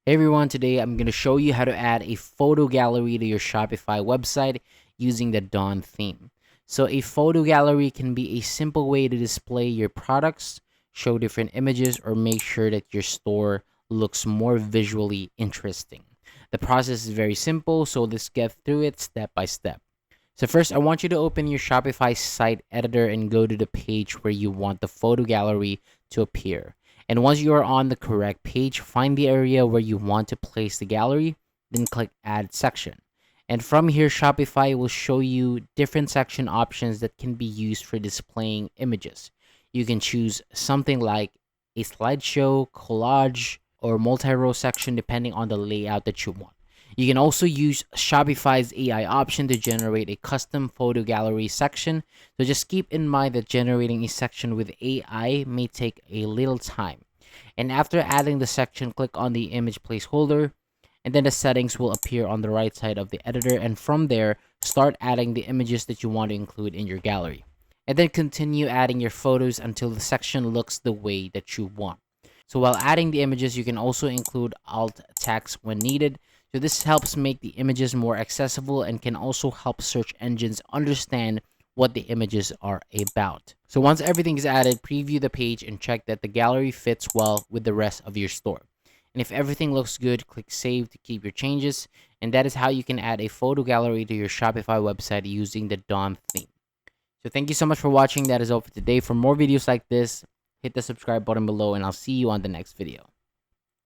Hey everyone, today I'm going to show you how to add a photo gallery to your Shopify website using the Dawn theme. So a photo gallery can be a simple way to display your products, show different images, or make sure that your store looks more visually interesting. The process is very simple, so let's get through it step by step. So first, I want you to open your Shopify site editor and go to the page where you want the photo gallery to appear. And once you are on the correct page, find the area where you want to place the gallery, then click Add Section. And from here, Shopify will show you different section options that can be used for displaying images. You can choose something like a slideshow, collage, or multi-row section depending on the layout that you want. You can also use Shopify's AI option to generate a custom photo gallery section. So just keep in mind that generating a section with AI may take a little time. And after adding the section, click on the image placeholder, and then the settings will appear on the right side of the editor. And from there, start adding the images that you want to include in your gallery. And then continue adding your photos until the section looks the way that you want. So while adding the images, you can also include alt text when needed. So this helps make the images more accessible and can also help search engines understand what the images are about. So once everything is added, preview the page and check that the gallery fits well with the rest of your store. And if everything looks good, click save to keep your changes. And that is how you can add a photo gallery to your Shopify website using the Dawn theme. So thank you so much for watching. That is all for today. For more videos like this, hit the subscribe button below and I'll see you on the next video.